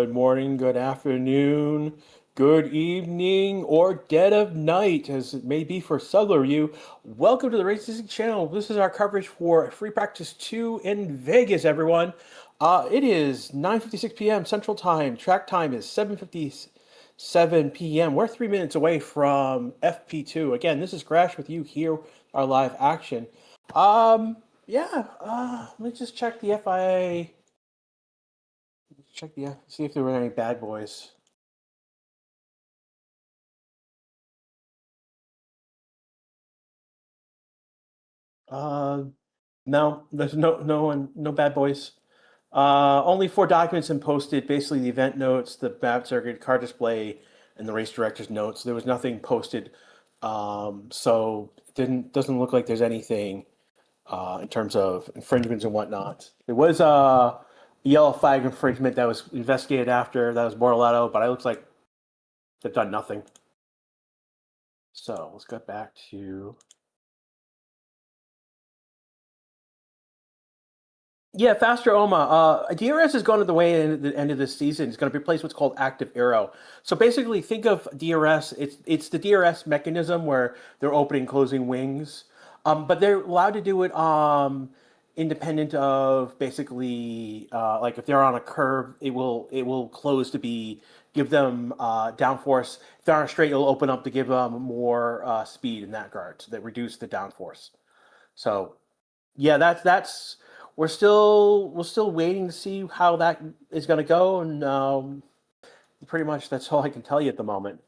Good morning, good afternoon, good evening, or dead of night, as it may be for some of you. Welcome to the Racing Channel. This is our coverage for Free Practice 2 in Vegas, everyone. It is 9:56 p.m. Central Time. Track time is 7:57 p.m. We're 3 minutes away from FP2. Again, this is Crash with you here, our live action. Let me just check the FIA. See if there were any bad boys. Uh, no, there's no bad boys. Only 4 documents been posted. Basically, the event notes, the map circuit, car display, and the race director's notes. There was nothing posted, so it doesn't look like there's anything in terms of infringements and whatnot. There was a yellow flag infringement that was investigated after. That was Bortoletto, but it looks like they've done nothing. So let's get back to. Yeah, Faster Oma. DRS is going to the way at the end of this season. It's going to replace what's called active arrow. So basically, think of DRS. It's the DRS mechanism where they're opening and closing wings, but they're allowed to do it independent of basically like if they're on a curve, it will close to give them downforce. If they're on a straight, it'll open up to give them more speed in that regard, so that reduce the downforce. So yeah, that's we're still waiting to see how that is going to go, and pretty much that's all I can tell you at the moment.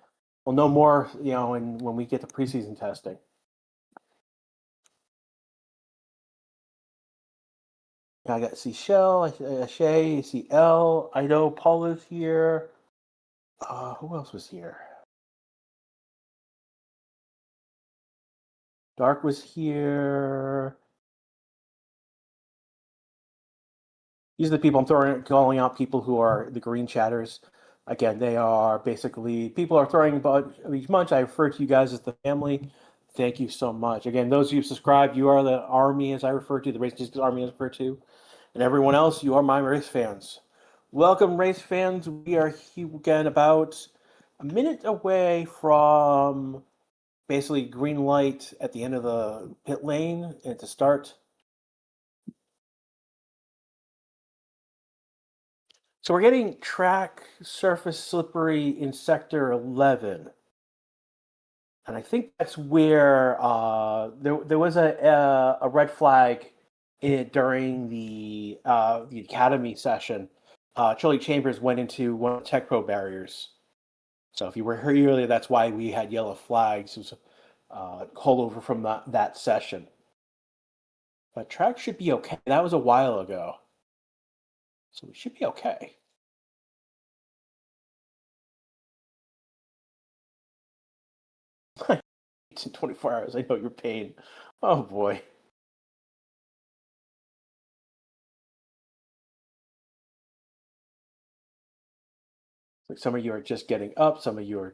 We'll know more, when we get to preseason testing. I got Shell, Shay, L, Ido, Paula's here. Who else was here? Dark was here. These are the people calling out people who are the green chatters. Again, they are basically people are throwing about each month. I refer to you guys as the family. Thank you so much. Again, those of you who subscribed, you are the army, as I refer to, the Race Discs Army, as I refer to. And everyone else, you are my race fans. Welcome, race fans. We are here again about a minute away from basically green light at the end of the pit lane and to start. So we're getting track surface slippery in sector 11. And I think that's where there was a red flag during the academy session. Charlie Chambers went into one of the Tech Pro barriers. So if you were here earlier, that's why we had yellow flags. It was holdover from that session. But track should be okay. That was a while ago. So we should be okay. It's in 24 hours. I know your pain. Oh boy. Like some of you are just getting up, some of you are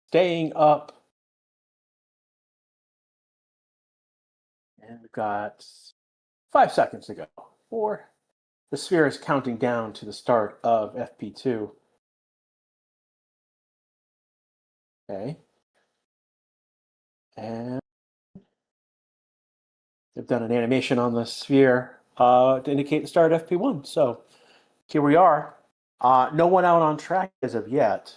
staying up. And we've got 5 seconds to go. 4. The sphere is counting down to the start of FP2. Okay. And they've done an animation on the sphere to indicate the start of FP1. So here we are. No one out on track as of yet.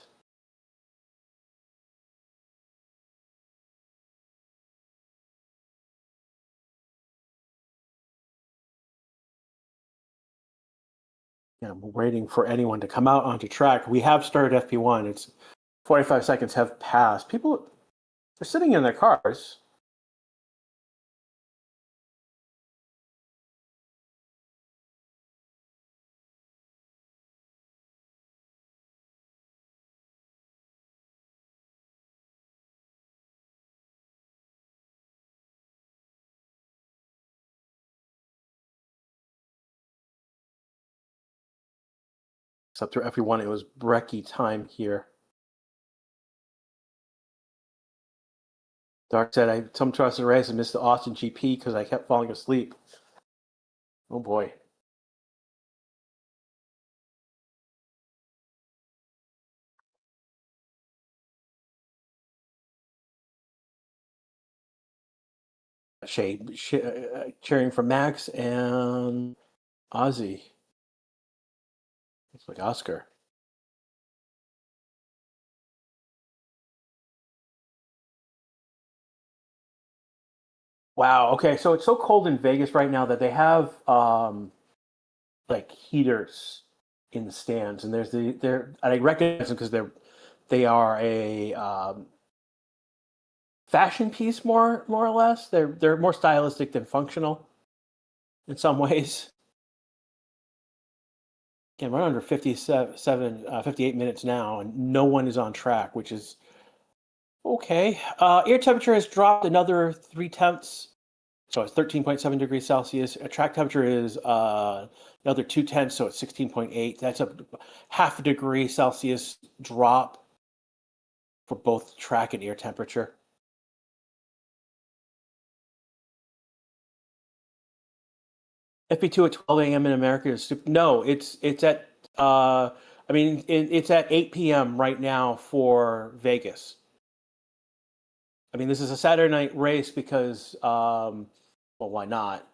Yeah, we're waiting for anyone to come out onto track. We have started FP1. It's 45 seconds have passed. People are sitting in their cars. Except through FP1, it was brekkie time here. Dark said, I some trusted race and missed the Austin GP because I kept falling asleep. Oh boy. cheering for Max and Ozzy. It's like Oscar. Wow. Okay. So it's so cold in Vegas right now that they have like heaters in the stands, and there's they're I recognize them because they are a fashion piece more or less. They're more stylistic than functional in some ways. Again, we're under 58 minutes now, and no one is on track, which is okay. Air temperature has dropped another 3/10. So it's 13.7 degrees Celsius. Track temperature is another 2/10, so it's 16.8. That's a half a degree Celsius drop for both track and air temperature. FP2 at 12 a.m. in America is no, it's at it's at 8 p.m. right now for Vegas. I mean, this is a Saturday night race because well, why not?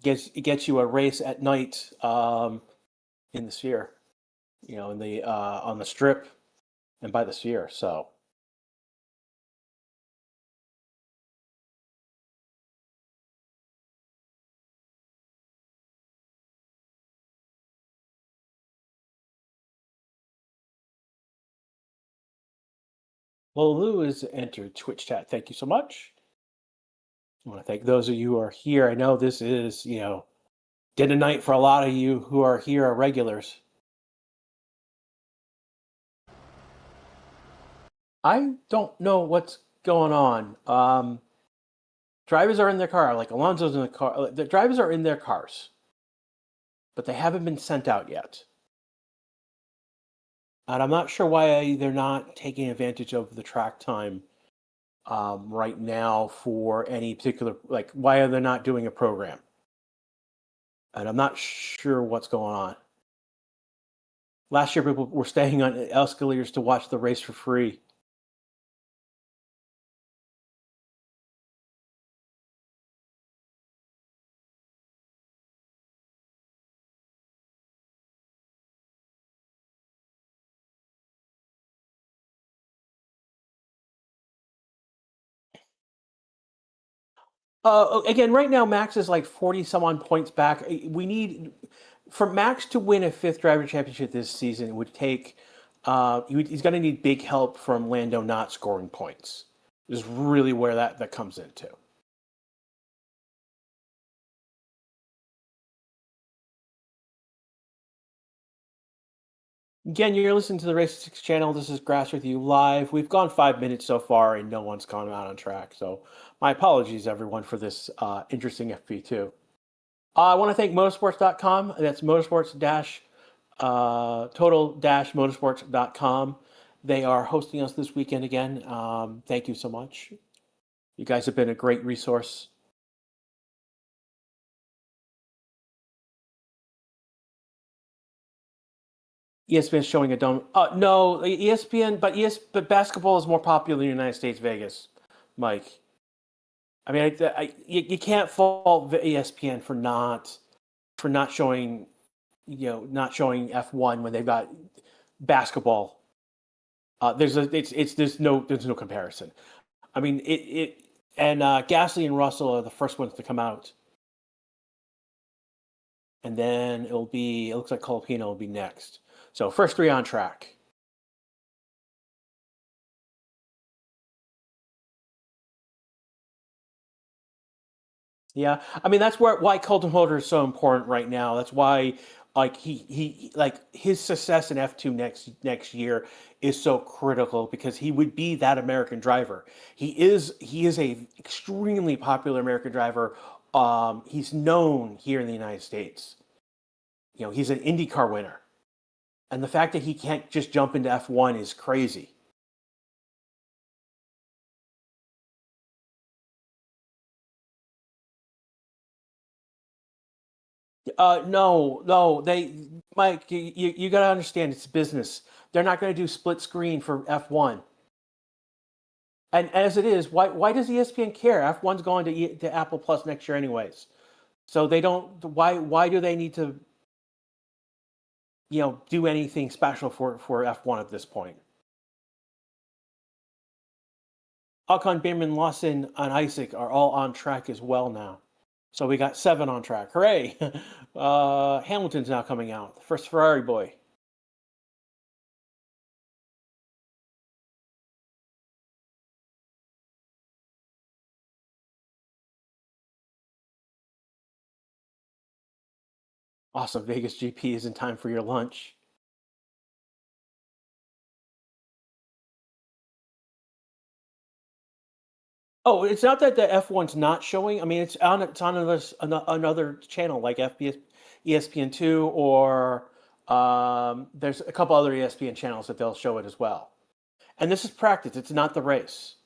It gets you a race at night in the sphere, in the on the strip and by the sphere. So, well, Lou is entered Twitch chat. Thank you so much. I want to thank those of you who are here. I know this is, dead of night for a lot of you who are here are regulars. I don't know what's going on. Drivers are in their car, like Alonso's in the car. The drivers are in their cars, but they haven't been sent out yet. And I'm not sure why they're not taking advantage of the track time right now for any particular, like, why are they not doing a program? And I'm not sure what's going on. Last year, people were staying on escalators to watch the race for free. Again, right now, Max is like 40 some on points back. We need for Max to win a fifth driver championship this season. It would take he's going to need big help from Lando not scoring points. Is really where that comes into. Again, you're listening to the Race 6 channel. This is Grass with you live. We've gone 5 minutes so far, and no one's gone out on track. So my apologies, everyone, for this interesting FP2. I want to thank motorsports.com. That's total-motorsports.com. They are hosting us this weekend again. Thank you so much. You guys have been a great resource. ESPN is showing a dome. No, ESPN, but basketball is more popular in the United States, Vegas, Mike. I mean, you can't fault ESPN for not showing, not showing F1 when they've got basketball. There's no comparison. I mean, and Gasly and Russell are the first ones to come out, and then it looks like Colapino will be next. So first three on track. Yeah, I mean that's why Colton Holder is so important right now. That's why like he like his success in F2 next year is so critical because he would be that American driver. He is a extremely popular American driver. He's known here in the United States. He's an IndyCar winner, and the fact that he can't just jump into F1 is crazy. No, Mike, you got to understand it's business. They're not going to do split screen for F1. And as it is, why does ESPN care? F1's going to Apple Plus next year anyways. So they don't. Why do they need to do anything special for F1 at this point? Ocon, Bierman, Lawson, and Isaac are all on track as well now. So we got 7 on track. Hooray! Hamilton's now coming out, the first Ferrari boy. Awesome, Vegas GP is in time for your lunch. Oh, it's not that the F1's not showing. I mean, it's on another channel like FPS, ESPN2, or there's a couple other ESPN channels that they'll show it as well. And this is practice. It's not the race.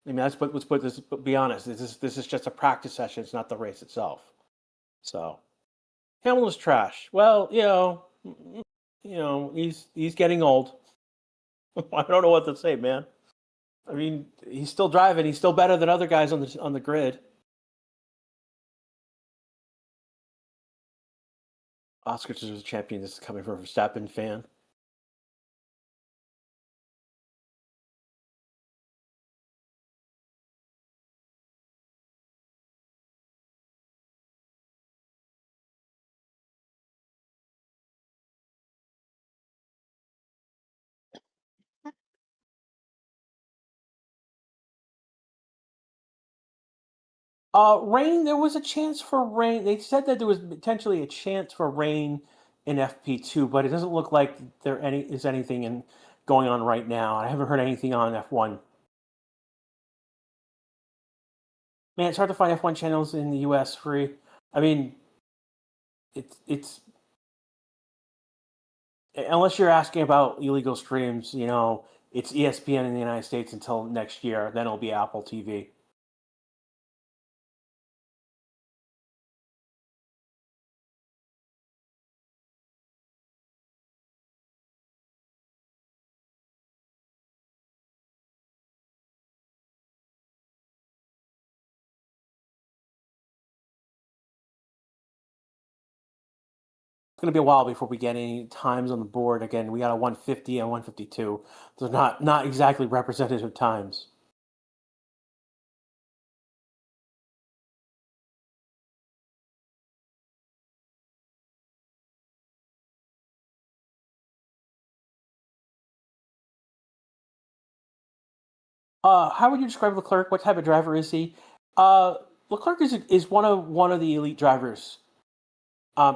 I mean, let's put this. But be honest. This is just a practice session. It's not the race itself. So Hamilton's trash. Well, he's getting old. I don't know what to say, man. I mean, he's still driving. He's still better than other guys on the grid. Oscars is a champion. This is coming from a Verstappen fan. Rain. There was a chance for rain. They said that there was potentially a chance for rain in FP2, but it doesn't look like there is anything going on right now. I haven't heard anything on F1. Man, it's hard to find F1 channels in the US free. I mean, it's unless you're asking about illegal streams, it's ESPN in the United States until next year. Then it'll be Apple TV. It's going to be a while before we get any times on the board again. We got a 150 and 152. They're not exactly representative times. How would you describe Leclerc? What type of driver is he? Leclerc is one of the elite drivers.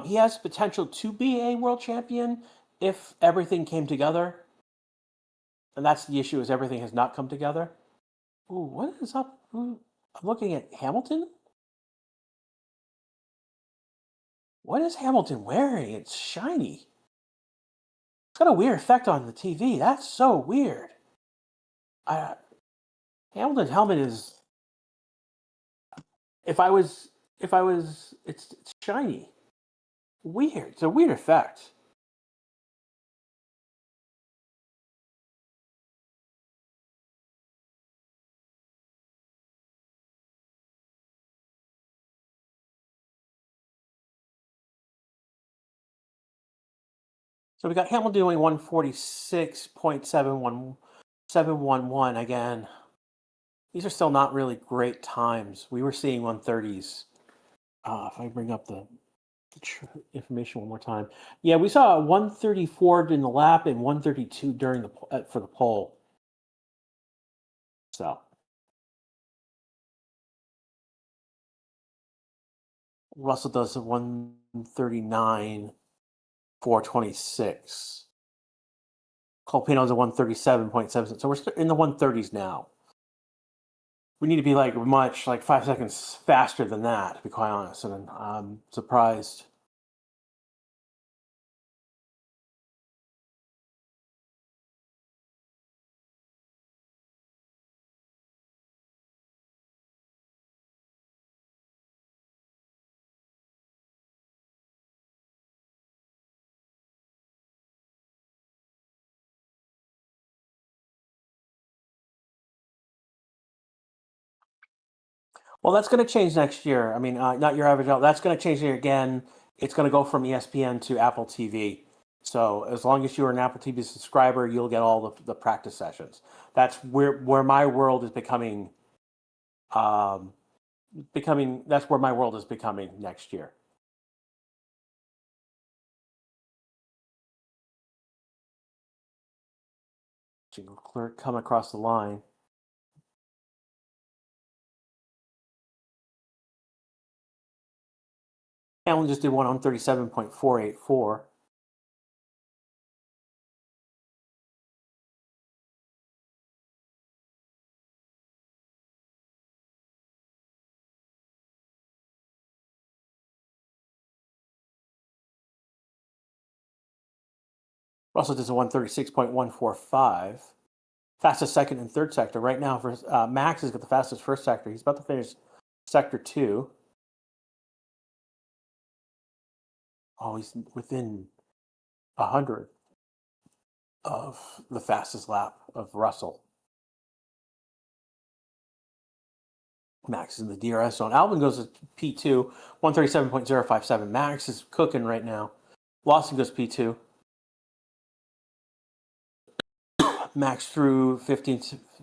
He has potential to be a world champion if everything came together, and that's the issue: is everything has not come together. Ooh, what is up? I'm looking at Hamilton. What is Hamilton wearing? It's shiny. It's got a weird effect on the TV. That's so weird. I, Hamilton's helmet is. It's shiny. Weird. It's a weird effect. So we got Hamilton doing 146.711 again. These are still not really great times. We were seeing 130s. If I bring up the information one more time. Yeah, we saw 134 in the lap and 132 during for the pole. So Russell does a 139, 426. Colpino's a 137.7. So we're in the 130s now. We need to be like 5 seconds faster than that, to be quite honest. And I'm surprised. Well, that's going to change next year. I mean, not your average. That's going to change here again. It's going to go from ESPN to Apple TV. So as long as you're an Apple TV subscriber, you'll get all the practice sessions. That's where my world is becoming. Um, that's where my world is becoming next year. Clerk come across the line. Hamlin just did one on 37.484. Russell does a 136.145. Fastest second and third sector. Right now, for Max has got the fastest first sector. He's about to finish sector 2. Oh, he's within 100 of the fastest lap of Russell. Max is in the DRS zone. Albon goes to P2, 137.057. Max is cooking right now. Lawson goes P2. Max through 14,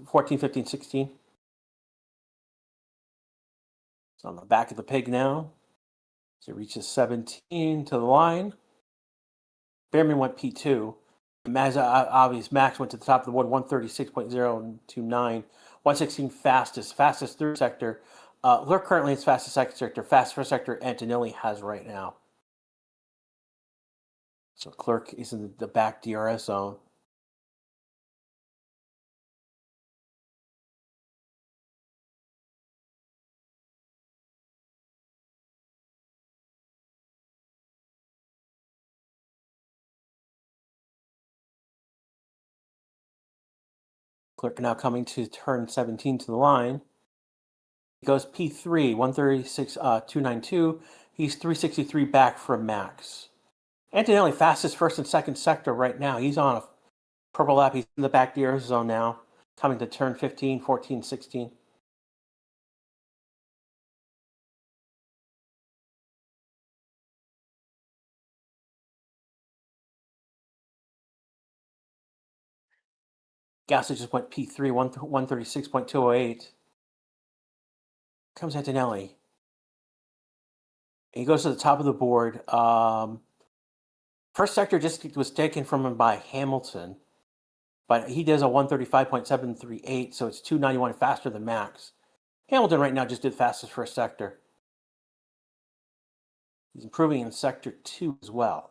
15, 16. It's on the back of the pig now. So it reaches 17 to the line. Behrman went P2. Max went to the top of the board, 136.029. 116 fastest third sector. Leclerc currently is fastest second sector. Fast first sector Antonelli has right now. So Leclerc is in the back DRS zone. Leclerc now coming to turn 17 to the line. He goes P3, 136.292. He's 363 back from Max. Antonelli fastest first and second sector right now. He's on a purple lap. He's in the back DRS zone now, coming to turn 15, 14, 16. Gasly just went P3, 136.208. Comes Antonelli. He goes to the top of the board. First sector just was taken from him by Hamilton, but he does a 135.738, so it's 291 faster than Max. Hamilton right now just did fastest first sector. He's improving in sector 2 as well.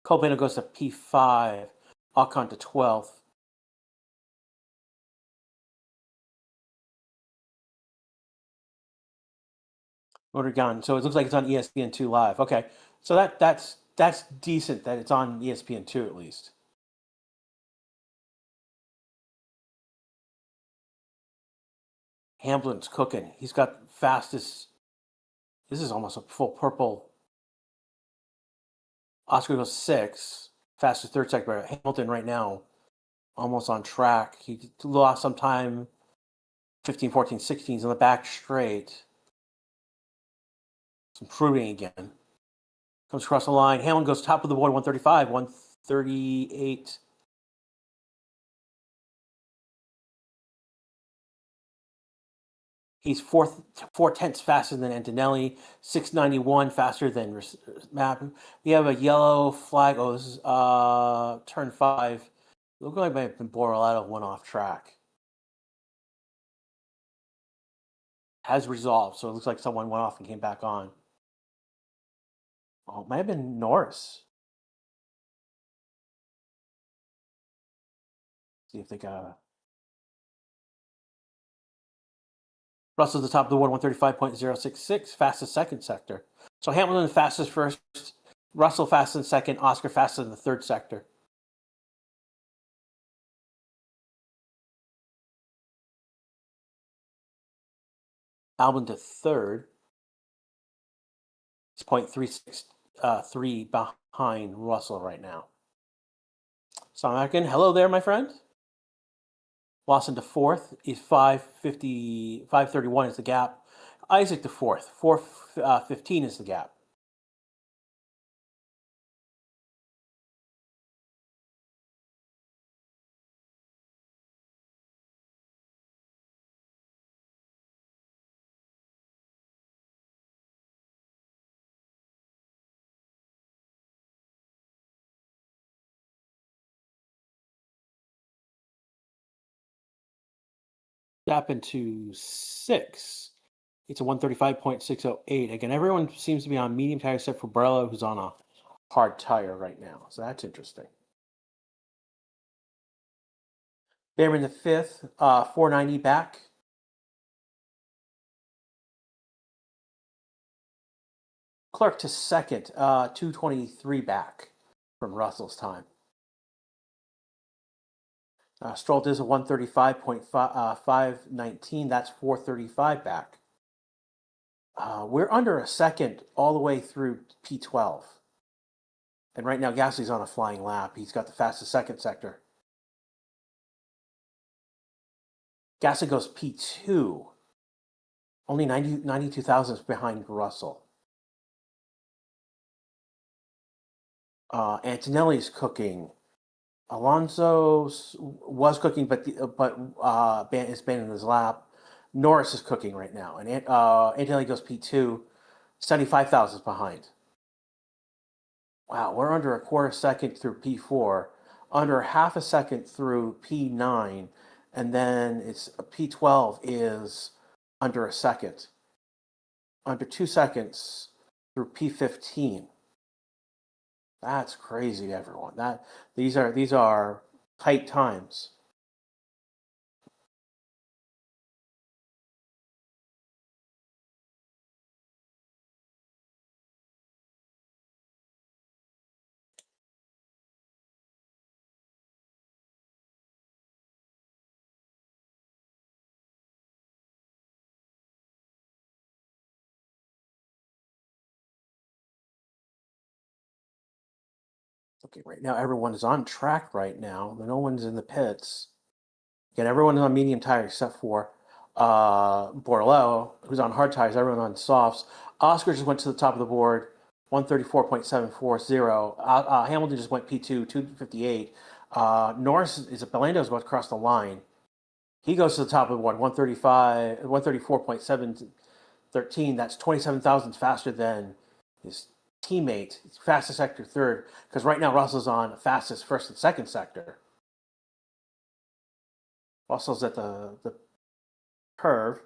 Colbano goes to P5, Ocon to 12th. Motor gone. So it looks like it's on ESPN2 Live. Okay, so that's decent that it's on ESPN2 at least. Hamlin's cooking. He's got fastest. This is almost a full purple. Oscar goes 6, fastest third sector. Hamilton right now, almost on track. He lost some time. 15, 14, 16. He's on the back straight. It's improving again. Comes across the line. Hamlin goes top of the board, 135, 138. He's 4/10 faster than Antonelli, 691 faster than Map. We have a yellow flag. Oh, this is turn 5. Looks like might have been Borrello went off track. Has resolved, so it looks like someone went off and came back on. Oh, it might have been Norris. See if they got. Russell's the top of the board, 135.066, fastest second sector. So Hamilton fastest first, Russell fastest in second, Oscar fastest in the third sector. Albon to third. It's 0.363 behind Russell right now. Samakin, hello there, my friend. Lawson to fourth is 550, 531 is the gap. Isaac to fourth, 415 is the gap. Gap into six. It's a 135.608. Again, everyone seems to be on medium tire except for Barlow, who's on a hard tire right now. So that's interesting. Behrman to fifth, 490 back. Clark to second, 223 back from Russell's time. Stroll is a 135.519. That's 435 back. We're under a second all the way through P12. And right now, Gasly's on a flying lap. He's got the fastest second sector. Gasly goes P2. Only 92 thousandths behind Russell. Antonelli's cooking. Alonso was cooking, but is banned in his lap. Norris is cooking right now, and Antonelli goes P2, 75 thousandths behind. Wow, we're under a quarter second through P4, under half a second through P9, and then it's P12 is under a second, under 2 seconds through P15. That's crazy, everyone. These are tight times. Okay, right now everyone is on track right now. No one's in the pits. Again, everyone is on medium tires except for Bordello, who's on hard tires. Everyone on softs. Oscar just went to the top of the board, 134.740. Hamilton just went P2, 258. Norris is Lando's about to cross the line. He goes to the top of the board, 134.713. That's 27 thousandths faster than his teammate, fastest sector third, because right now Russell's on fastest first and second sector. Russell's at the curve.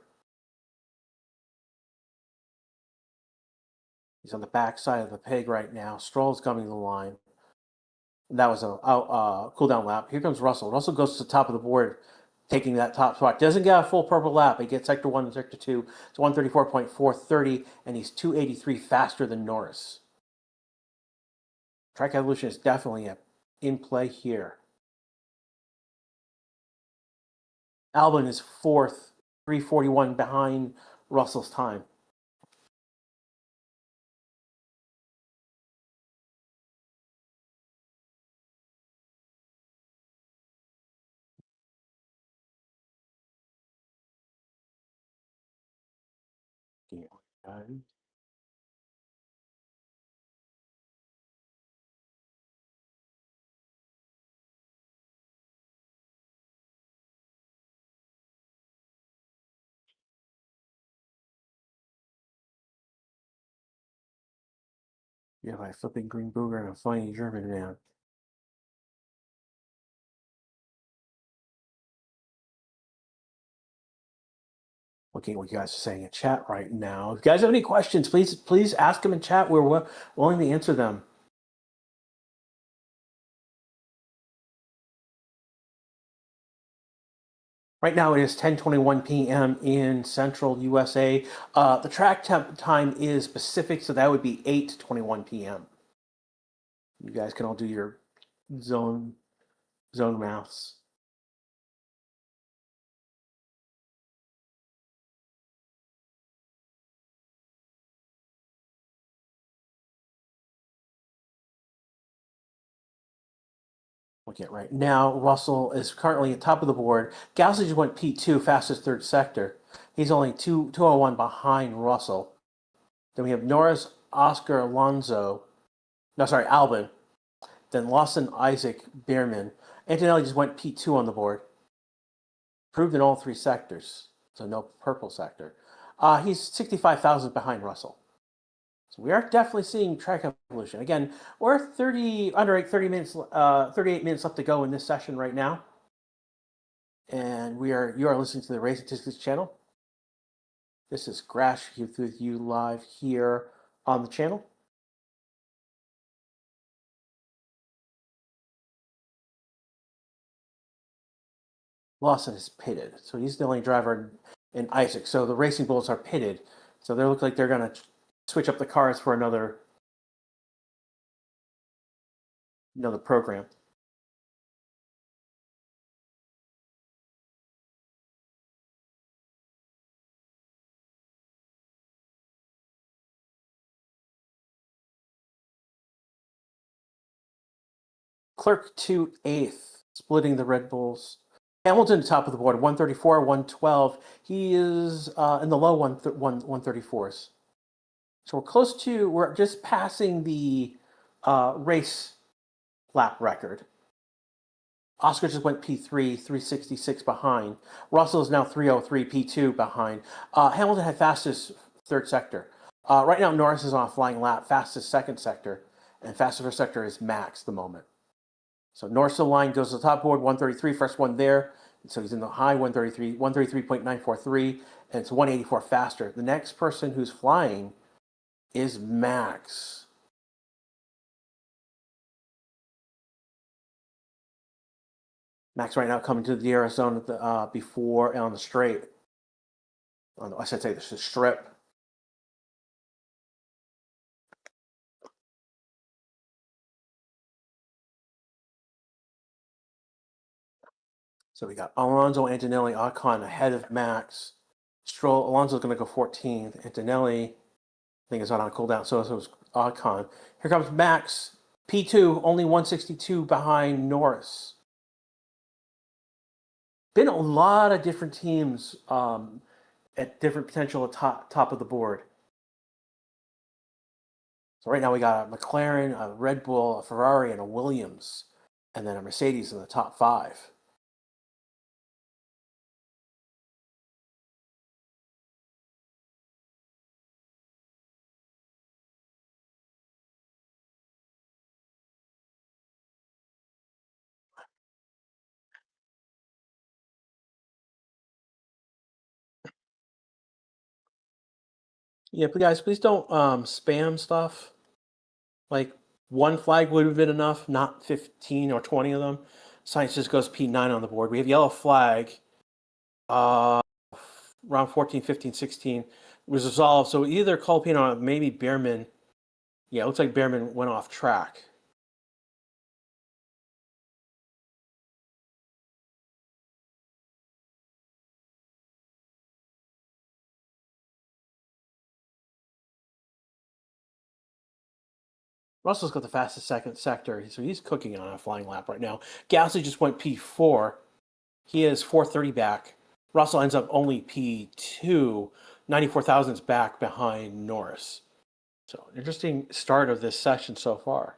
He's on the back side of the peg right now. Stroll's coming to the line. That was a cool down lap. Here comes Russell. Russell goes to the top of the board, taking that top spot. Doesn't get a full purple lap. He gets sector 1 and sector 2. It's 134.430, and he's 283 faster than Norris. Track evolution is definitely in play here. Albon is fourth, 341 behind Russell's time. Yeah, by flipping green booger and a funny German man. Looking at what you guys are saying in chat right now. If you guys have any questions, please ask them in chat. We're willing to answer them. Right now it is 10:21 p.m. in Central USA. The track time is Pacific, so that would be 8:21 p.m. You guys can all do your zone maths. Looking at right now, Russell is currently at top of the board. Gasly just went P2, fastest third sector. He's only 201 behind Russell. Then we have Norris, Oscar, Alonso. No, sorry, Albon. Then Lawson, Isaac, Bierman. Antonelli just went P2 on the board. Proved in all three sectors, so no purple sector. He's 65,000 behind Russell. So we are definitely seeing track evolution. Again, we're 38 minutes left to go in this session right now. And you are listening to the Race Statistics channel. This is Grash with you live here on the channel. Lawson is pitted, so he's the only driver in Isaac. So the Racing Bulls are pitted, so they look like they're going to switch up the cars for another program. Clerk to 8th, splitting the Red Bulls. Hamilton top of the board, 134, 112. He is in the low 134s. So we're just passing the race lap record. Oscar just went P3, 366 behind. Russell is now 303, P2 behind. Hamilton had fastest third sector. Right now, Norris is on a flying lap, fastest second sector, and fastest first sector is Max at the moment. So Norris of the line goes to the top board, 133, first one there. So he's in the high 133, 133.943, and it's 184 faster. The next person who's flying is Max. Max right now coming to the DRS zone at the, before on the straight. I should say the strip. So we got Alonso, Antonelli, Ocon ahead of Max. Stroll, Alonso's going to go 14th. Antonelli, I think, is on cooldown. So is Ocon. Here comes Max, P2, only 162 behind Norris. Been a lot of different teams at different potential at top of the board. So right now we got a McLaren, a Red Bull, a Ferrari, and a Williams, and then a Mercedes in the top 5. Yeah, but guys, please don't spam stuff. Like one flag would have been enough, not 15 or 20 of them. Science just goes P9 on the board. We have yellow flag. Round 14, 15, 16 was resolved. So either Colpino or maybe Behrman. Yeah, it looks like Behrman went off track. Russell's got the fastest second sector, so he's cooking on a flying lap right now. Gasly just went P4. He is 430 back. Russell ends up only P2, 94,000's back behind Norris. So interesting start of this session so far.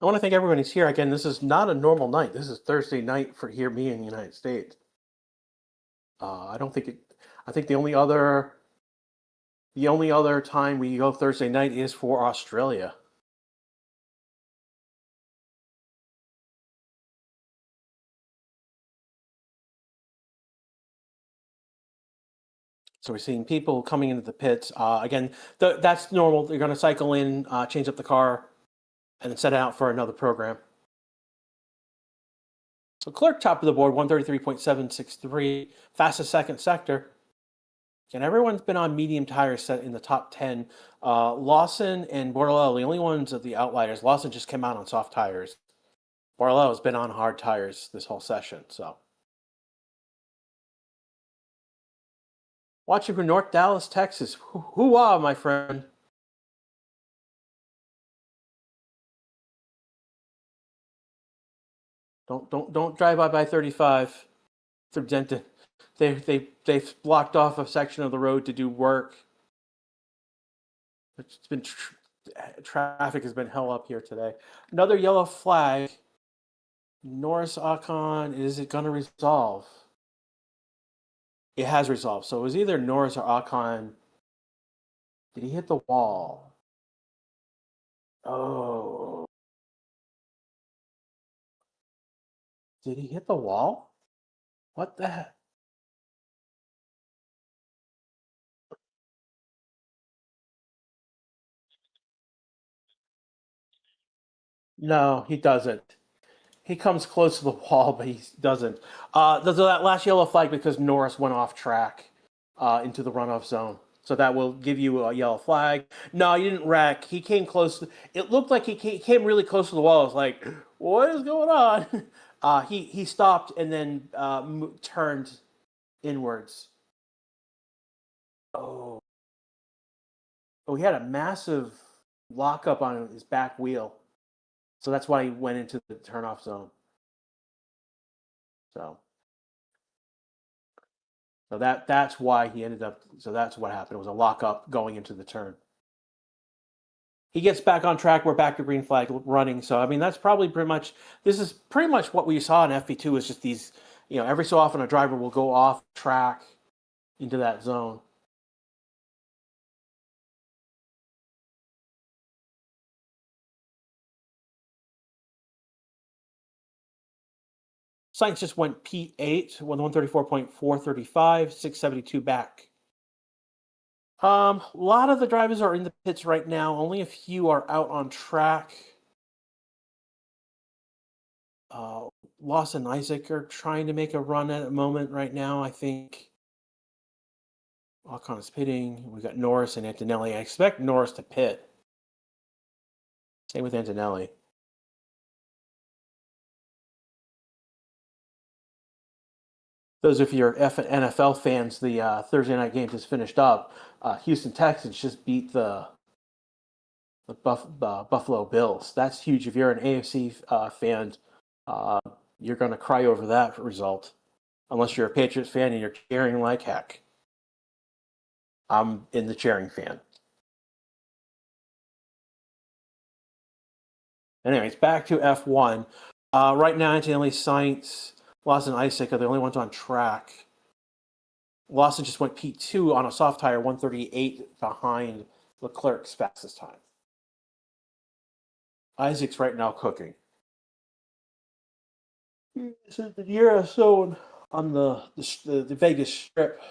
I want to thank everyone who's here. Again, this is not a normal night. This is Thursday night for here, me in the United States. I think the only other time we go Thursday night is for Australia. So we're seeing people coming into the pits. Again, that's normal. They're going to cycle in, change up the car, and then set out for another program. So Clerk, top of the board, 133.763, fastest second sector. And everyone's been on medium tires set in the top 10. Lawson and Bordello, the only ones of the outliers. Lawson just came out on soft tires. Bordello's been on hard tires this whole session. So watching from North Dallas, Texas. Hoo-ah, my friend. Don't drive by 35 through Denton. They've blocked off a section of the road to do work. It's been traffic has been hell up here today. Another yellow flag. Norris Ocon, is it going to resolve? It has resolved. So it was either Norris or Ocon. Did he hit the wall? Oh. Did he hit the wall? What the heck? No, he doesn't. He comes close to the wall, but he doesn't. That last yellow flag because Norris went off track into the runoff zone. So that will give you a yellow flag. No, he didn't wreck. He came close. It looked like he came really close to the wall. I was like, what is going on? He stopped and then turned inwards. Oh, he had a massive lockup on his back wheel. So that's why he went into the turnoff zone. So that's why he ended up. So that's what happened. It was a lockup going into the turn. He gets back on track. We're back to green flag running. So I mean, that's probably pretty much. This is pretty much what we saw in FP2. Is just these. Every so often a driver will go off track into that zone. Sainz just went P8 with 134.435, 672 back. A lot of the drivers are in the pits right now. Only a few are out on track. Lawson and Isaac are trying to make a run at a moment right now, I think. Ocon is pitting. We got Norris and Antonelli. I expect Norris to pit. Same with Antonelli. Those of your NFL fans, the Thursday night game just finished up. Houston Texans just beat the Buffalo Bills. That's huge. If you're an AFC fan, you're going to cry over that result. Unless you're a Patriots fan and you're cheering like heck. I'm in the cheering fan. Anyways, back to F1. Right now, Antonelli, Sainz, Lawson, and Isaac are the only ones on track. Lawson just went P2 on a soft tire, 138 behind Leclerc's fastest time. Isaac's right now cooking. This is the year zone on the Vegas Strip.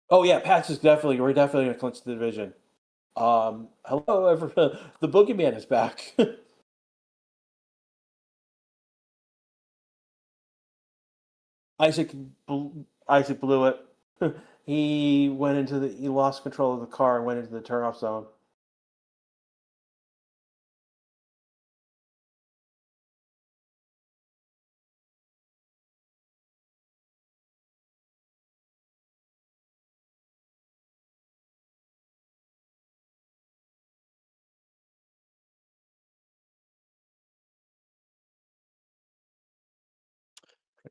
Oh yeah, Pats is we're definitely going to clinch the division. Hello, everyone. The Boogeyman is back. Isaac blew it. He lost control of the car and went into the turnoff zone.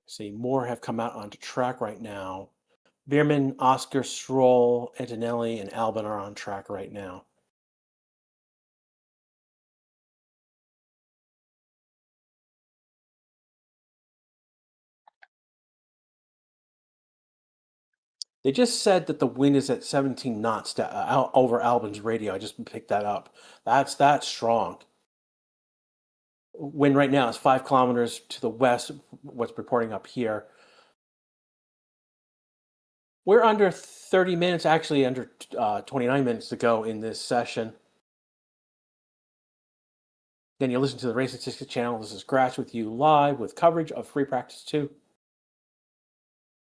See, more have come out onto track right now. Bierman, Oscar, Stroll, Antonelli, and Albon are on track right now. They just said that the wind is at 17 knots over Albon's radio. I just picked that up. That's strong. Wind right now is 5 kilometers to the west. What's reporting up here? We're under 30 minutes, actually under 29 minutes to go in this session. Then you listen to the Racing 60 channel. This is Crash with you live with coverage of Free Practice 2.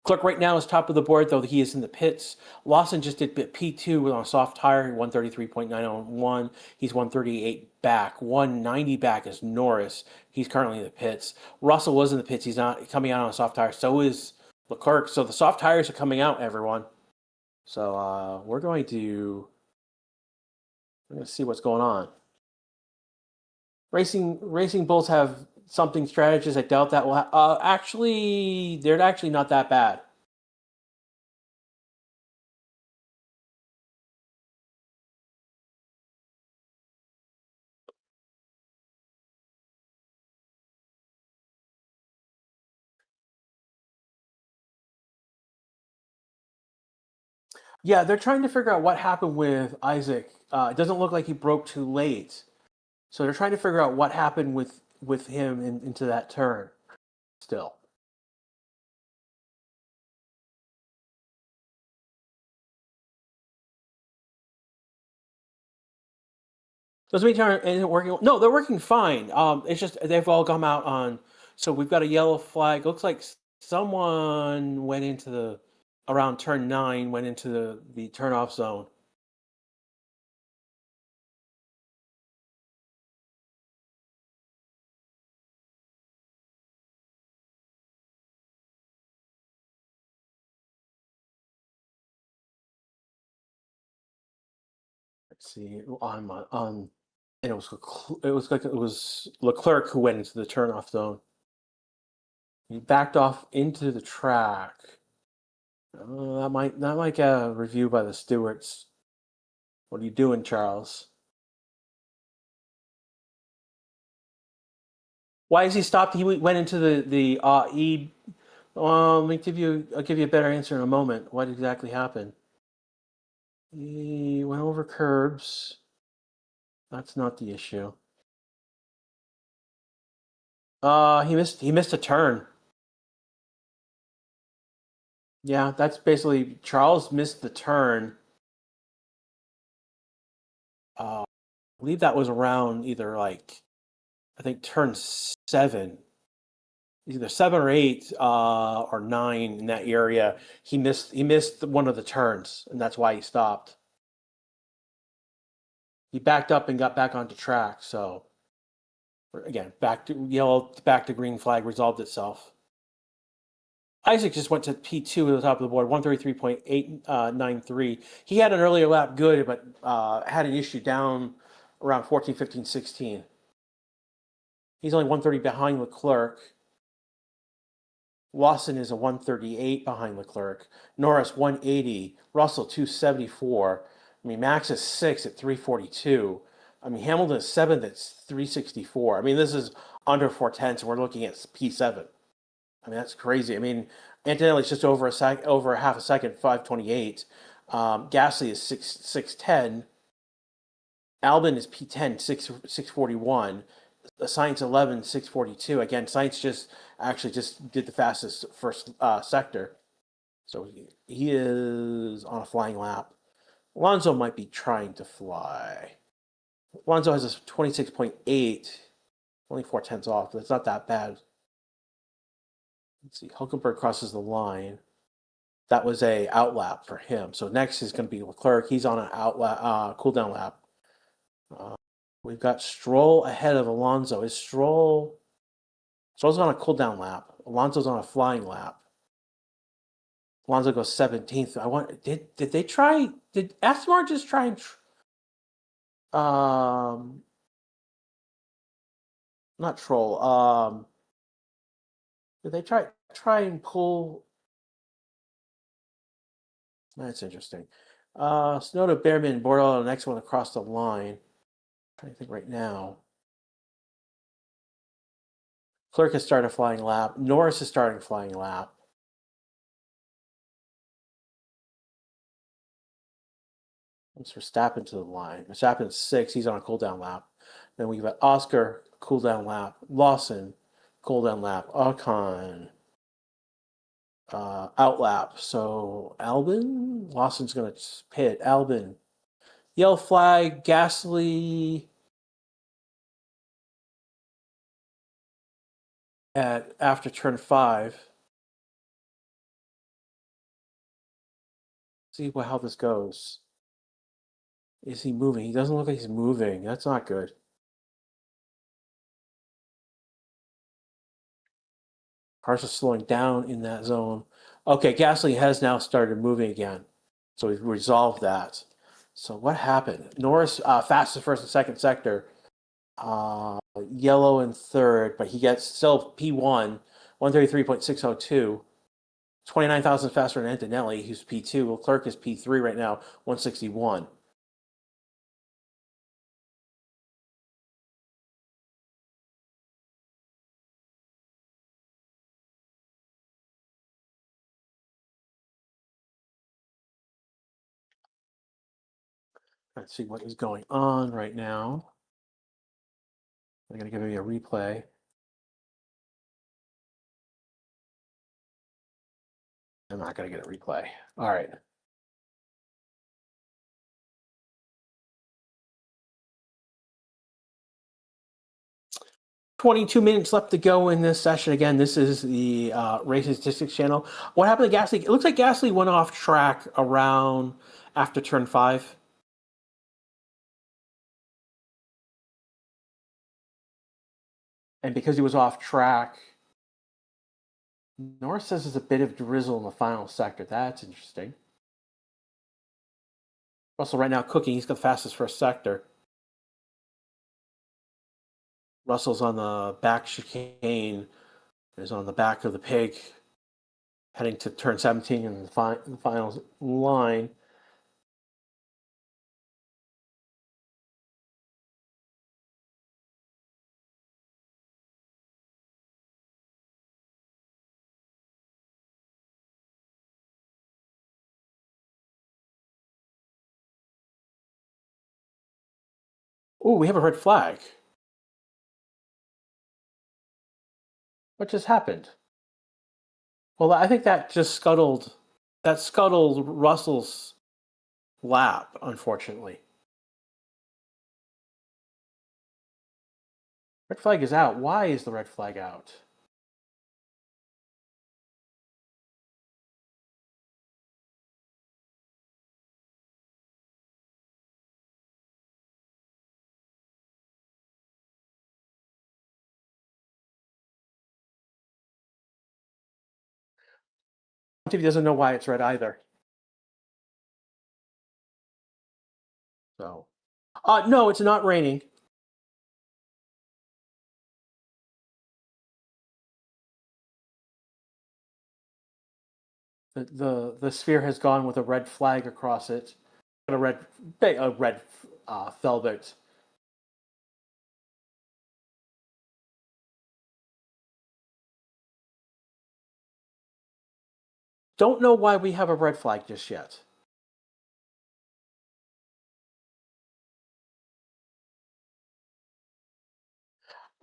Clerk right now is top of the board, though he is in the pits. Lawson just did P2 on a soft tire, 133.901. He's 138 back. 190 back is Norris. He's currently in the pits. Russell was in the pits. He's not coming out on a soft tire. So is Leclerc. So the soft tires are coming out, everyone. So we're going to see what's going on. Racing Bulls have something strategies. I doubt that will. Actually, they're actually not that bad. Yeah, they're trying to figure out what happened with Isaac. It doesn't look like he broke too late, so they're trying to figure out what happened with him into that turn. Still, doesn't mean turn isn't working. No, they're working fine. It's just they've all come out on. So we've got a yellow flag. Looks like someone went into the around turn 9, went into the turnoff zone. Let's see on and it was Leclerc who went into the turnoff zone. He backed off into the track. That might get a review by the stewards. What are you doing, Charles? Why is he stopped? He went into the E. Let me give you. I'll give you a better answer in a moment. What exactly happened? He went over curbs. That's not the issue. He missed a turn. Yeah, that's basically Charles missed the turn. I believe that was around either like I think turn 7, either 7 or 8 or 9 in that area. He missed one of the turns, and that's why he stopped. He backed up and got back onto track. So again, back to yellow, back to green flag resolved itself. Isaac just went to P2 at the top of the board, 133.893. He had an earlier lap good, but had an issue down around 14, 15, 16. He's only 130 behind Leclerc. Lawson is a 138 behind Leclerc. Norris 180. Russell 274. I mean, Max is 6 at 342. I mean, Hamilton is 7th at 364. I mean, this is under 410, so we're looking at P7. I mean, that's crazy. I mean, Antonelli's just over a half a second, 528. Gasly is 610. Albon is P10, 641. Science 11, 642. Again, Science just did the fastest first sector. So he is on a flying lap. Alonso might be trying to fly. Alonso has a 26.8, only 4 tenths off. That's not that bad. Let's see. Hulkenberg crosses the line. That was a out lap for him. So next is going to be Leclerc. He's on an out lap, cool down lap. We've got Stroll ahead of Alonso. Stroll's on a cool down lap. Alonso's on a flying lap. Alonso goes 17th. Did Aston Martin just try and not troll. Did they try and pull? That's interesting. Snowda, Behrman, Bordello, the next one across the line. I'm trying to think right now. Clerk has started a flying lap. Norris is starting a flying lap. It's Verstappen to the line. Verstappen's 6. He's on a cool down lap. Then we've got Oscar, cool down lap. Lawson, cool down lap. Ocon, out lap. So Albon, Lawson's going to pit. Albon, yellow flag. Gasly. after turn 5. See how this goes. Is he moving? He doesn't look like he's moving. That's not good. Cars are slowing down in that zone. Okay, Gasly has now started moving again. So we've resolved that. So what happened? Norris fastest first and second sector. Yellow in third, but he gets still P1, 133.602. 29,000 faster than Antonelli, who's P2. Leclerc is P3 right now, 161. Let's see what is going on right now. I'm going to give you a replay. I'm not going to get a replay. All right. 22 minutes left to go in this session. Again, this is the Race Statistics channel. What happened to Gasly? It looks like Gasly went off track around after turn 5. And because he was off track, Norris says there's a bit of drizzle in the final sector. That's interesting. Russell right now cooking. He's the fastest first sector. Russell's on the back chicane. Is on the back of the pig, heading to turn 17 in the final line. Oh, we have a red flag. What just happened? Well, I think that just scuttled Russell's lap, unfortunately. Red flag is out. Why is the red flag out? TV doesn't know why it's red either. So, no, it's not raining. The sphere has gone with a red flag across it. A red velvet. Don't know why we have a red flag just yet.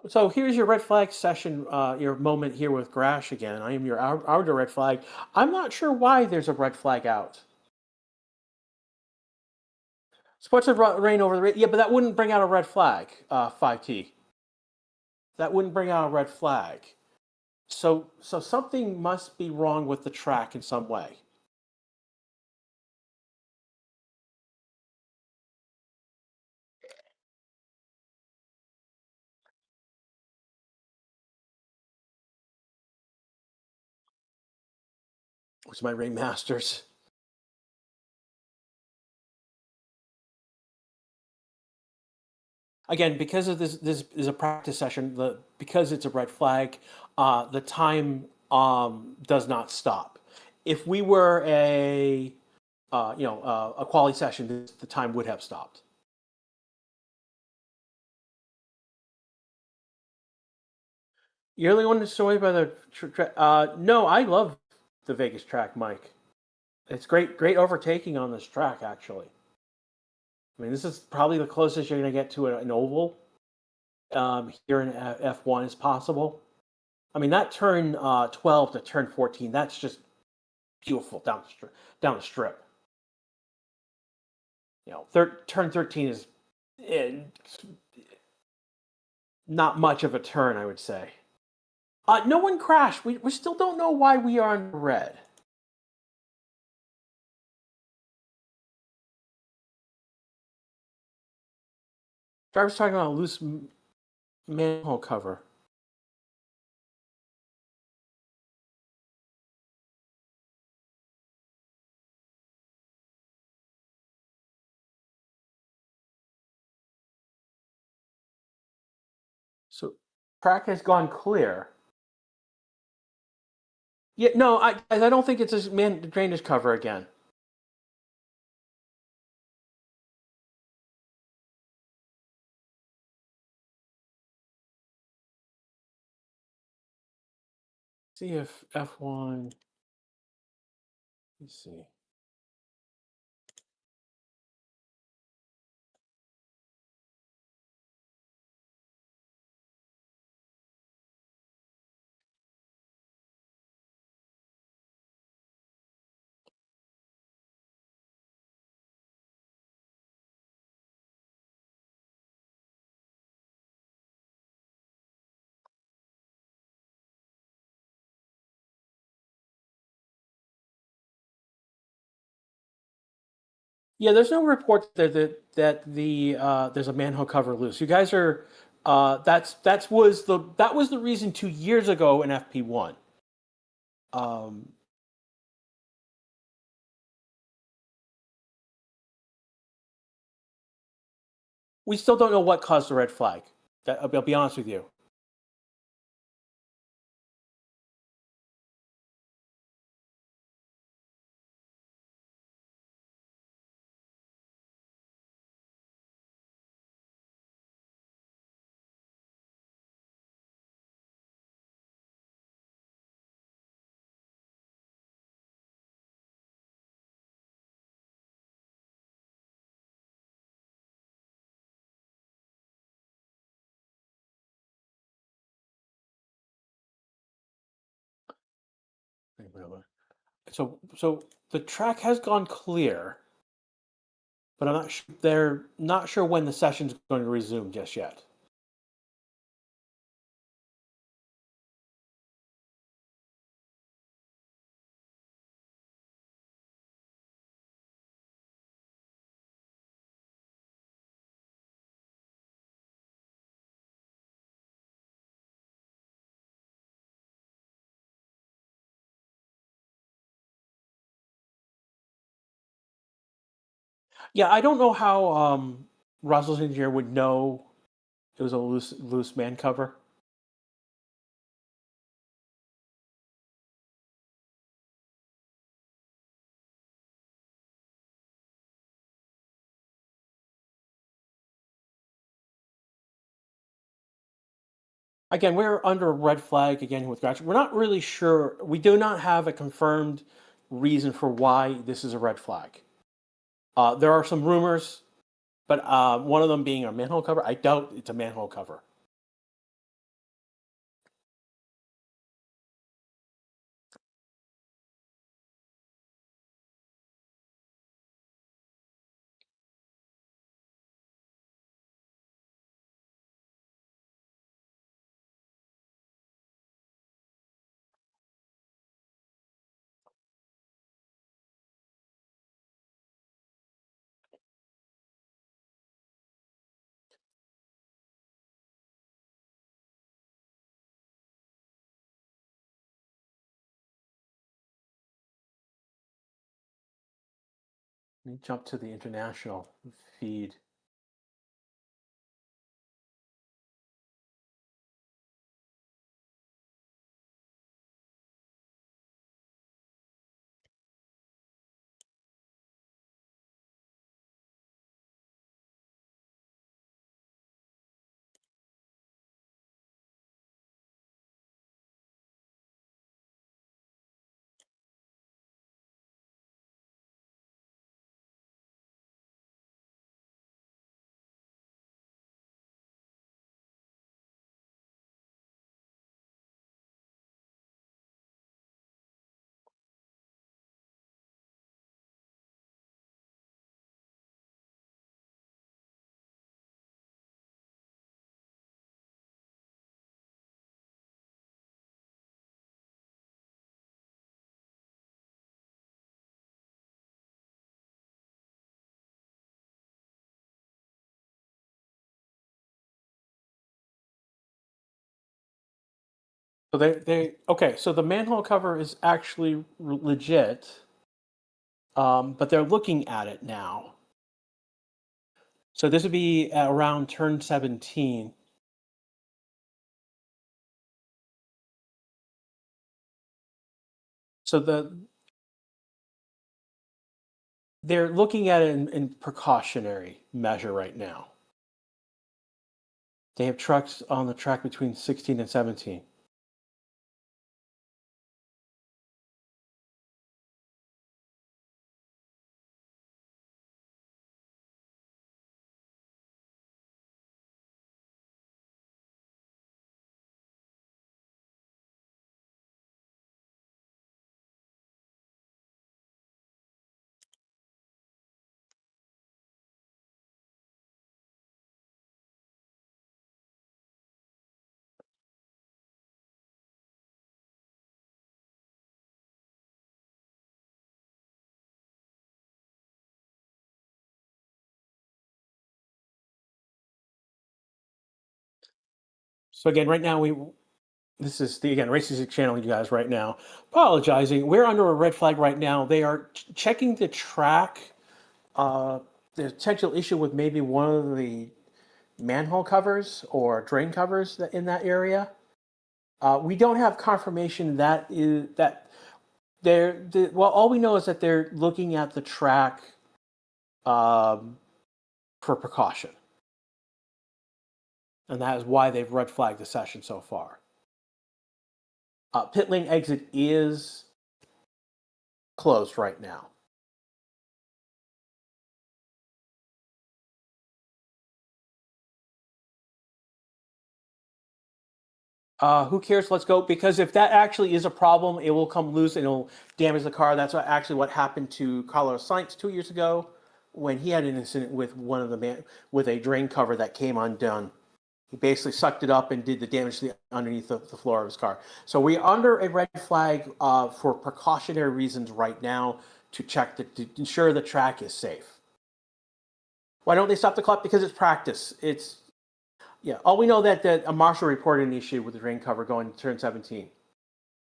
So here's your red flag session, your moment here with Grash again. I am your outer red flag. I'm not sure why there's a red flag out. Sports of rain over the yeah, but that wouldn't bring out a red flag. 5T. That wouldn't bring out a red flag. So something must be wrong with the track in some way. Which is my Rain Masters. Again, because of this is a practice session. Because it's a red flag, the time does not stop. If we were a quality session, the time would have stopped. You're the one destroyed by the no, I love the Vegas track, Mike. It's great overtaking on this track, actually. I mean, this is probably the closest you're going to get to an oval here in F1 as possible. I mean, that turn 12 to turn 14, that's just beautiful down the strip. You know, turn 13 is not much of a turn, I would say. No one crashed. We still don't know why we are on red. Driver's talking about a loose manhole cover. So track has gone clear. Yeah, no, I don't think it's a drainage cover again. See if F1. Let's see. Yeah, there's no reports that there's a manhole cover loose. You guys are that was the reason 2 years ago in FP1. Um, we still don't know what caused the red flag. I'll be honest with you. So the track has gone clear, but I'm not sure they're not sure when the session's going to resume just yet. Yeah, I don't know how Russell's engineer would know it was a loose man cover. Again, we're under a red flag again with Gotcha. We're not really sure. We do not have a confirmed reason for why this is a red flag. There are some rumors, but one of them being a manhole cover. I doubt it's a manhole cover. Let me jump to the international feed. So they okay. So the manhole cover is actually legit, but they're looking at it now. So this would be at around turn 17. So they're looking at it in precautionary measure right now. They have trucks on the track between 16 and 17. So again, right now this is the again Racing Channel, you guys. Right now, apologizing. We're under a red flag right now. They are checking the track. Uh, the potential issue with maybe one of the manhole covers or drain covers in that area. We don't have confirmation that is that well, all we know is that they're looking at the track um, for precaution, and that is why they've red flagged the session so far. Pit lane exit is closed right now. Who cares? Let's go. Because if that actually is a problem, it will come loose and it'll damage the car. That's actually what happened to Carlos Sainz 2 years ago when he had an incident with one of the with a drain cover that came undone. He basically sucked it up and did the damage to underneath the floor of his car. So we're under a red flag for precautionary reasons right now to check to ensure the track is safe. Why don't they stop the clock? Because it's practice. It's yeah. All we know that a marshal reported an issue with the drain cover going to turn 17.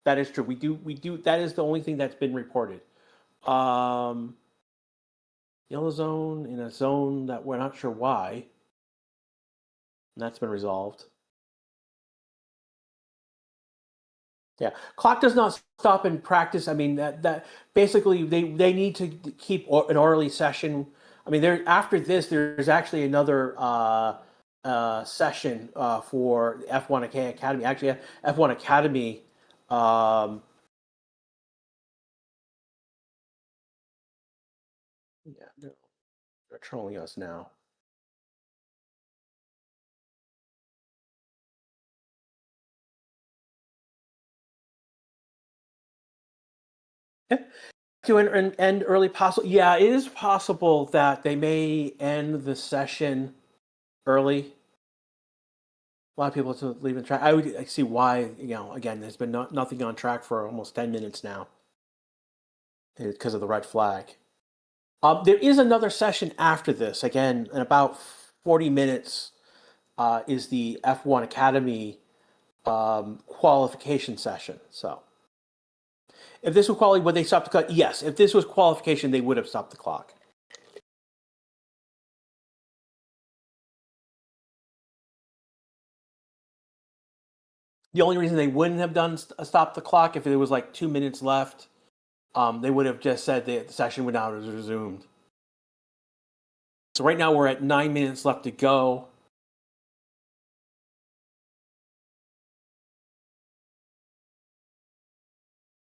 That is true. We do. That is the only thing that's been reported. Um, Yellow zone in a zone that we're not sure why. And that's been resolved. Yeah, clock does not stop in practice. I mean that basically they need to keep an orderly session. I mean, there after this, there's actually another session for F1 Academy. Actually, F1 Academy. Um, yeah, they're trolling us now. Yeah. To end early possible. Yeah, it is possible that they may end the session early. A lot of people to leave the track. I see why. Again, there's been nothing on track for almost 10 minutes now because of the red flag. There is another session after this. Again, in about 40 minutes, is the F1 Academy qualification session. So, if this was quality, would they stop the clock? Yes. If this was qualification, they would have stopped the clock. The only reason they wouldn't have done stop the clock if it was like 2 minutes left, they would have just said the session would now have resumed. So right now we're at 9 minutes left to go.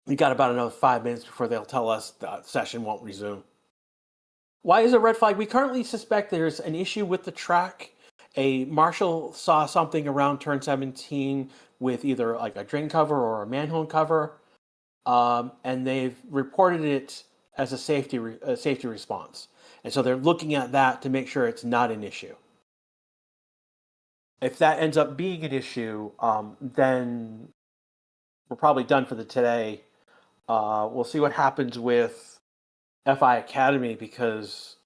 We got about another 5 minutes before they'll tell us the session won't resume. Why is it red flag? We currently suspect there's an issue with the track. A marshal saw something around turn 17 with either like a drain cover or a manhole cover, and they've reported it as a safety response. And so they're looking at that to make sure it's not an issue. If that ends up being an issue, then we're probably done for the today. We'll see what happens with FI Academy because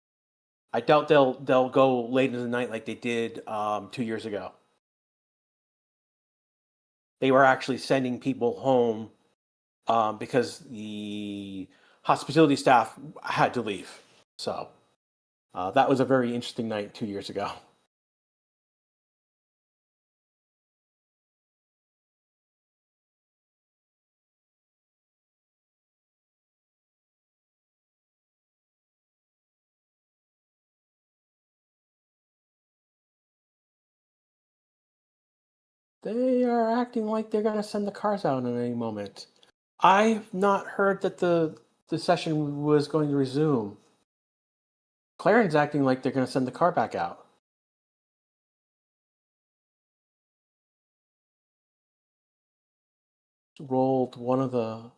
I doubt they'll go late into the night like they did 2 years ago. they were actually sending people home because the hospitality staff had to leave. So that was a very interesting night 2 years ago. They are acting like they're going to send the cars out in any moment. I've not heard that the session was going to resume. McLaren's acting like they're going to send the car back out. Rolled one of the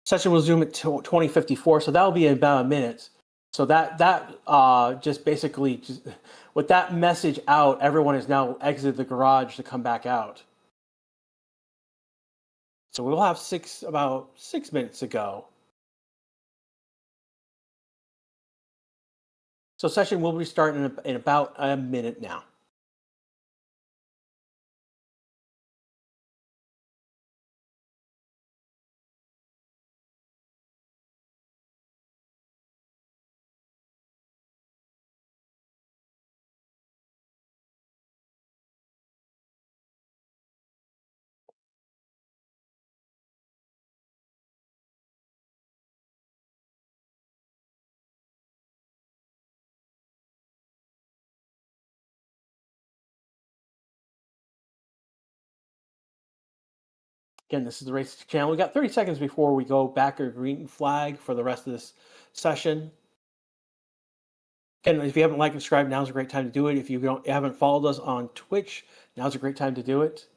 session will resume at 2054, so that'll be in about a minute. So that just basically with that message out, everyone has now exited the garage to come back out. So we'll have about 6 minutes to go. So session will restart in about a minute now. Again, this is the Race Channel. We got 30 seconds before we go back or green flag for the rest of this session. Again, if you haven't liked and subscribed, now's a great time to do it. If you haven't followed us on Twitch, now's a great time to do it.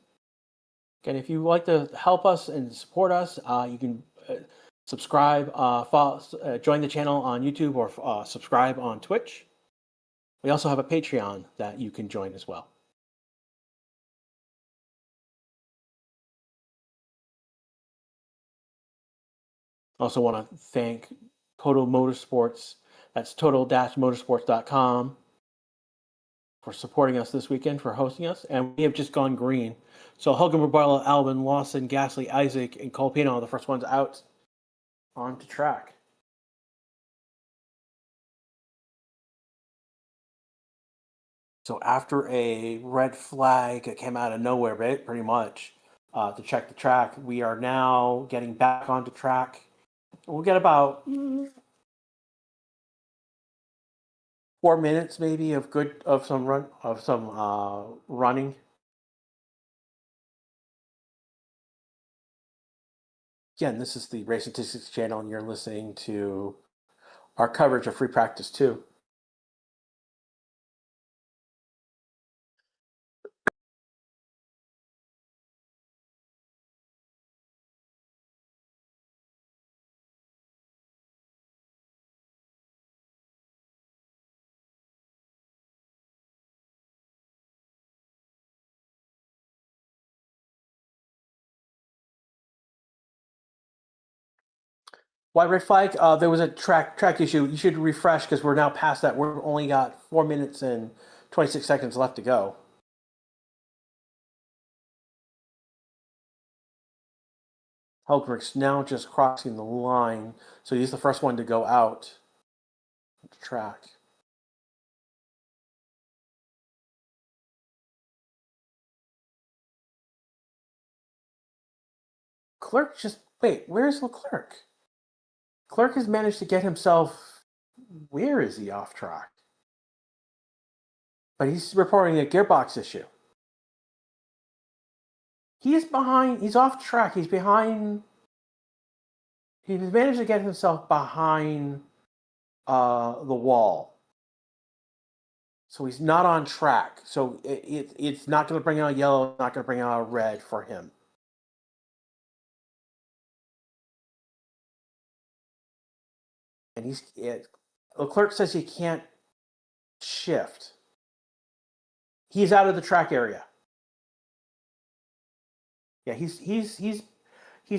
Again, if you like to help us and support us, you can subscribe, follow, join the channel on YouTube or subscribe on Twitch. We also have a Patreon that you can join as well. Also want to thank Total Motorsports. That's total-motorsports.com for supporting us this weekend, for hosting us. And we have just gone green. So Hogan, Barbarella, Albin, Lawson, Gasly, Isaac, and Colpino are the first ones out onto track. So after a red flag that came out of nowhere, pretty much, to check the track, we are now getting back onto track. We'll get about 4 minutes maybe of some running. Again, this is the Race Statistics channel, and you're listening to our coverage of Free Practice 2. Why red flag? There was a track issue. You should refresh because we're now past that. We've only got 4 minutes and 26 seconds left to go. Helgrich's now just crossing the line, so he's the first one to go out the track. Clerk where's Leclerc? Clerc has managed to get himself, where is he off track? But he's reporting a gearbox issue. He's off track, he's behind, he's managed to get himself behind the wall. So he's not on track. So it's not going to bring out yellow, it's not going to bring out red for him. And Leclerc says he can't shift. He's out of the track area. Yeah, he's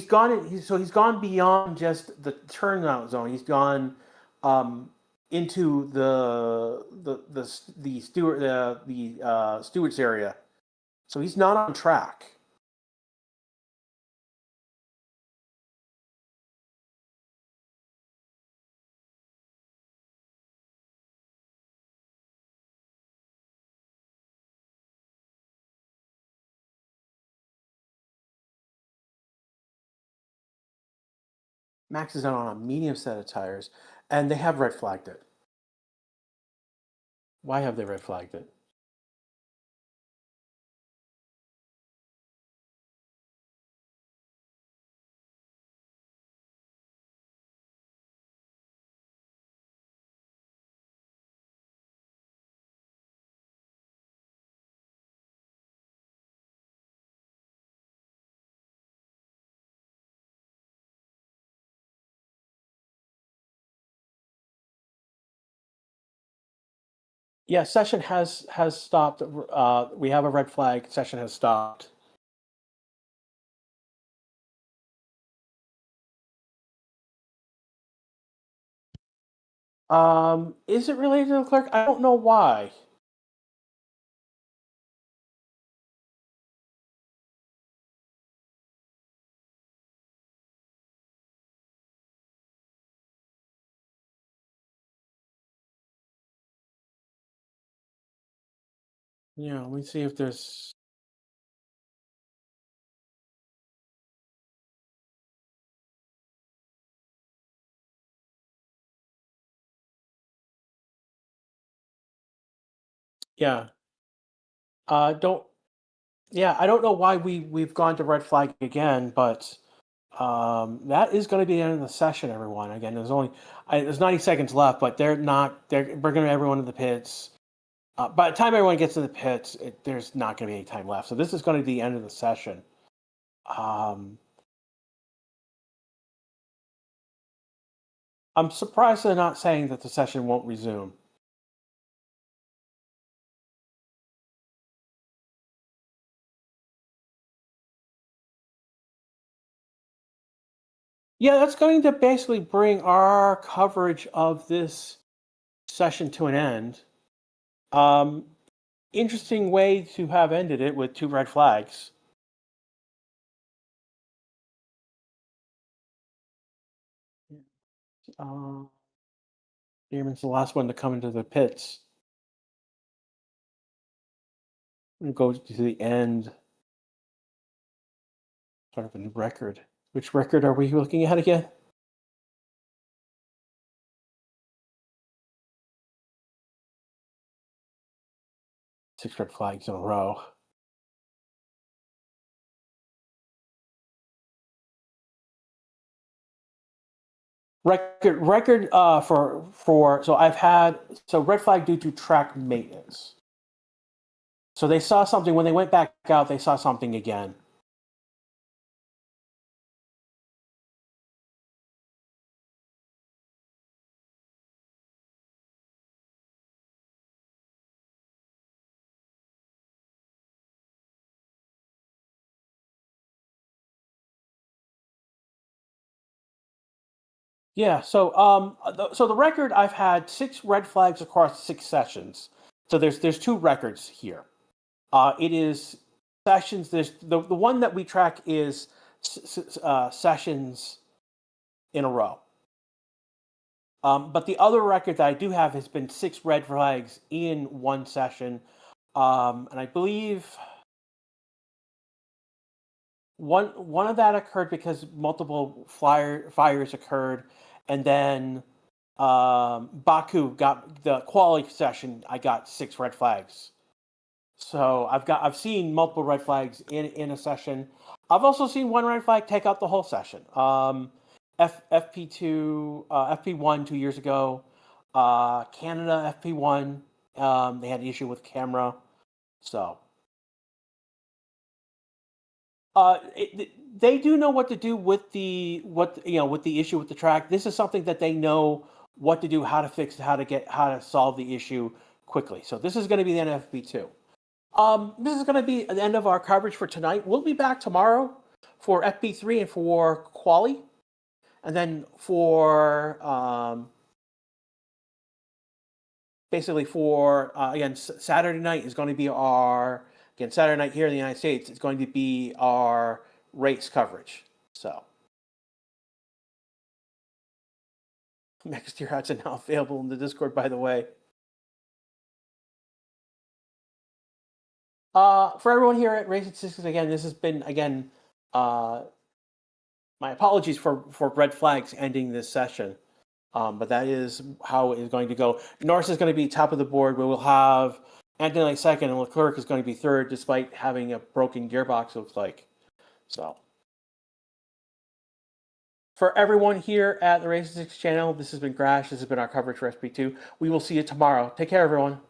gone. He's gone beyond just the turnout zone. He's gone into the stewards area. So he's not on track. Max is on a medium set of tires, and they have red flagged it. Why have they red flagged it? Yeah, session has stopped. We have a red flag. Session has stopped. Is it related to the clerk? I don't know why. Yeah, let me see if there's. Yeah. Don't. Yeah, I don't know why we've gone to red flag again, but that is going to be the end of the session, everyone. Again, there's 90 seconds left, but they're bringing everyone to the pits. By the time everyone gets to the pits, there's not going to be any time left. So this is going to be the end of the session. Um, I'm surprised they're not saying that the session won't resume. Yeah, that's going to basically bring our coverage of this session to an end. Um, Interesting way to have ended it with two red flags. Uh, Dearman's the last one to come into the pits and go to the end. Sort of a new record. Which record are we looking at again? Six red flags in a row. Record for so I've had red flag due to track maintenance. So they saw something when they went back out. They saw something again. Yeah. So the record I've had six red flags across six sessions. So there's two records here. It is sessions. There's the one that we track is sessions in a row. But the other record that I do have has been six red flags in one session, and I believe one of that occurred because multiple fires occurred, and then Baku got the quality session. I got six red flags. So I've seen multiple red flags in a session. I've also seen one red flag take out the whole session. FP2 FP1 2 years ago. Canada FP1. They had an issue with camera. So they do know what to do with with the issue with the track. This is something that they know what to do, how to fix, how to solve the issue quickly. So this is going to be the end of FP2. This is going to be the end of our coverage for tonight. We'll be back tomorrow for FP3 and for Quali, and then for basically for again Saturday night is going to be our Saturday night here in the United States. It's going to be our race coverage. So next year hats are now available in the Discord, by the way. For everyone here at Racing Statistics, again, this has been my apologies for red flags ending this session. But that is how it is going to go. Norris is going to be top of the board. We will have Anthony second, and Leclerc is going to be third, despite having a broken gearbox, it looks like. So, for everyone here at the Racing Six channel, this has been Crash. This has been our coverage for FP2. We will see you tomorrow. Take care, everyone.